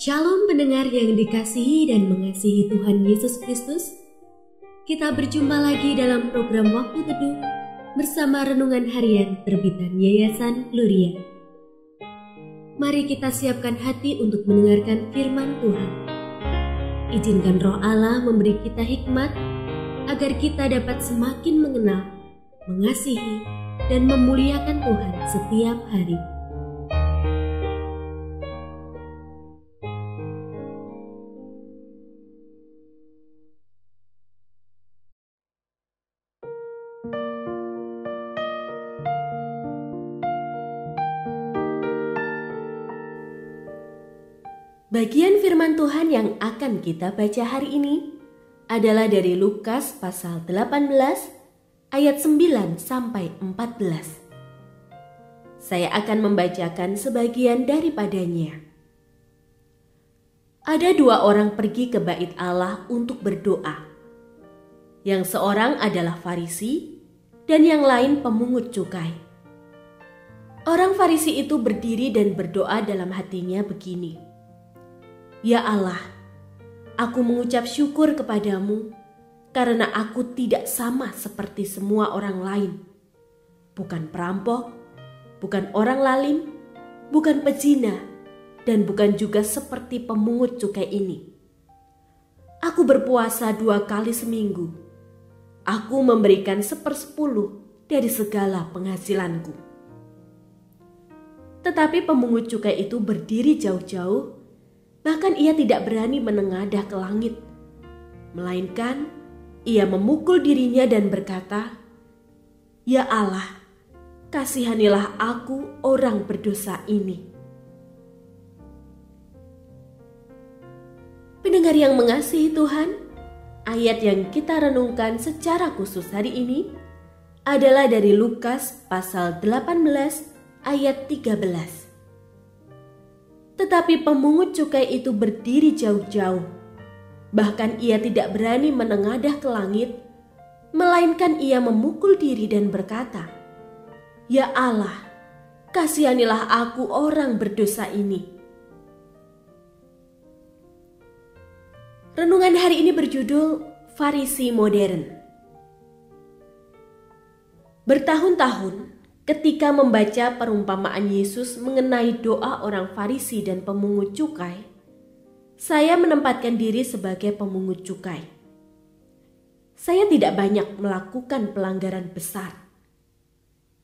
Shalom pendengar yang dikasihi dan mengasihi Tuhan Yesus Kristus. Kita berjumpa lagi dalam program Waktu Teduh bersama Renungan Harian terbitan Yayasan Gloria. Mari kita siapkan hati untuk mendengarkan firman Tuhan. Izinkan Roh Allah memberi kita hikmat agar kita dapat semakin mengenal, mengasihi, dan memuliakan Tuhan setiap hari. Bagian firman Tuhan yang akan kita baca hari ini adalah dari Lukas pasal 18 ayat 9 sampai 14. Saya akan membacakan sebagian daripadanya. Ada dua orang pergi ke bait Allah untuk berdoa. Yang seorang adalah Farisi dan yang lain pemungut cukai. Orang Farisi itu berdiri dan berdoa dalam hatinya begini: Ya Allah, aku mengucap syukur kepadamu karena aku tidak sama seperti semua orang lain. Bukan perampok, bukan orang lalim, bukan pezina, dan bukan juga seperti pemungut cukai ini. Aku berpuasa 2 kali seminggu. Aku memberikan 1/10 dari segala penghasilanku. Tetapi pemungut cukai itu berdiri jauh-jauh. Bahkan ia tidak berani menengadah ke langit, melainkan ia memukul dirinya dan berkata, Ya Allah, kasihanilah aku orang berdosa ini. Pendengar yang mengasihi Tuhan, ayat yang kita renungkan secara khusus hari ini adalah dari Lukas pasal 18 ayat 13. Tetapi pemungut cukai itu berdiri jauh-jauh. Bahkan ia tidak berani menengadah ke langit, melainkan ia memukul diri dan berkata, Ya Allah, kasihanilah aku orang berdosa ini. Renungan hari ini berjudul Farisi Modern. Bertahun-tahun ketika membaca perumpamaan Yesus mengenai doa orang Farisi dan pemungut cukai, saya menempatkan diri sebagai pemungut cukai. Saya tidak banyak melakukan pelanggaran besar.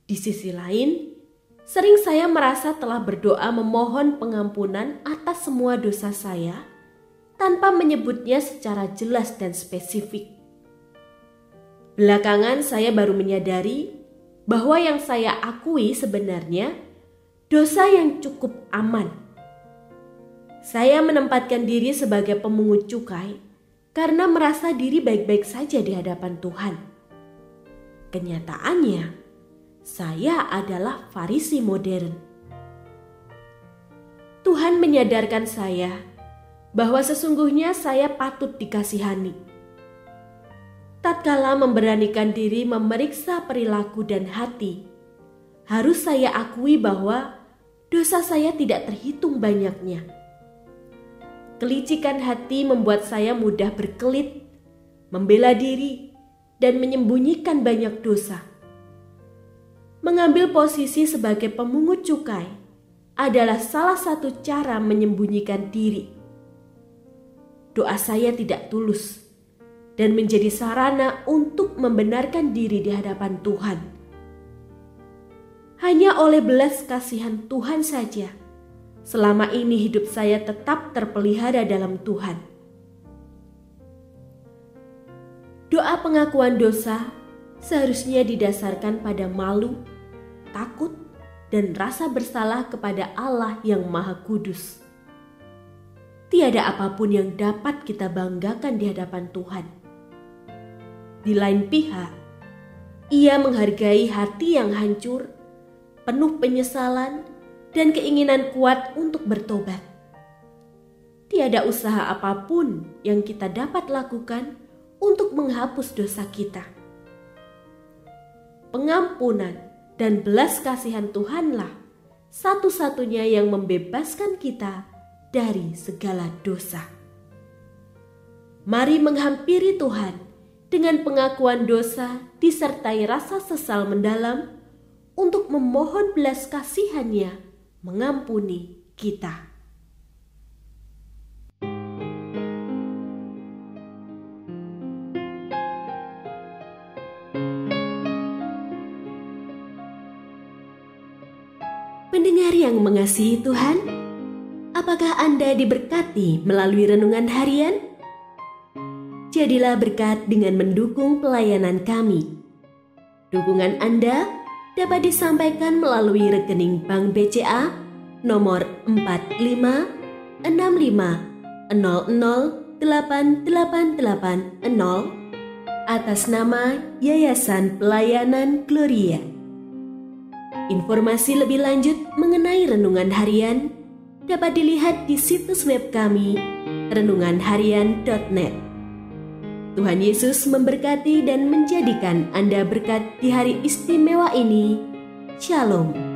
Di sisi lain, sering saya merasa telah berdoa memohon pengampunan atas semua dosa saya tanpa menyebutnya secara jelas dan spesifik. Belakangan saya baru menyadari bahwa yang saya akui sebenarnya dosa yang cukup aman. Saya menempatkan diri sebagai pemungut cukai karena merasa diri baik-baik saja di hadapan Tuhan. Kenyataannya, saya adalah Farisi modern. Tuhan menyadarkan saya bahwa sesungguhnya saya patut dikasihani. Tatkala memberanikan diri memeriksa perilaku dan hati, harus saya akui bahwa dosa saya tidak terhitung banyaknya. Kelicikan hati membuat saya mudah berkelit, membela diri, dan menyembunyikan banyak dosa. Mengambil posisi sebagai pemungut cukai adalah salah satu cara menyembunyikan diri. Doa saya tidak tulus dan menjadi sarana untuk membenarkan diri di hadapan Tuhan. Hanya oleh belas kasihan Tuhan saja, selama ini hidup saya tetap terpelihara dalam Tuhan. Doa pengakuan dosa seharusnya didasarkan pada malu, takut, dan rasa bersalah kepada Allah yang Maha Kudus. Tiada apapun yang dapat kita banggakan di hadapan Tuhan. Di lain pihak, ia menghargai hati yang hancur, penuh penyesalan, dan keinginan kuat untuk bertobat. Tiada usaha apapun yang kita dapat lakukan untuk menghapus dosa kita. Pengampunan dan belas kasihan Tuhanlah satu-satunya yang membebaskan kita dari segala dosa. Mari menghampiri Tuhan dengan pengakuan dosa disertai rasa sesal mendalam untuk memohon belas kasihan-Nya mengampuni kita. Pendengar yang mengasihi Tuhan, apakah Anda diberkati melalui renungan harian? Jadilah berkat dengan mendukung pelayanan kami. Dukungan Anda dapat disampaikan melalui rekening Bank BCA nomor 4565008880 atas nama Yayasan Pelayanan Gloria. Informasi lebih lanjut mengenai renungan harian dapat dilihat di situs web kami renunganharian.net. Tuhan Yesus memberkati dan menjadikan Anda berkat di hari istimewa ini. Shalom.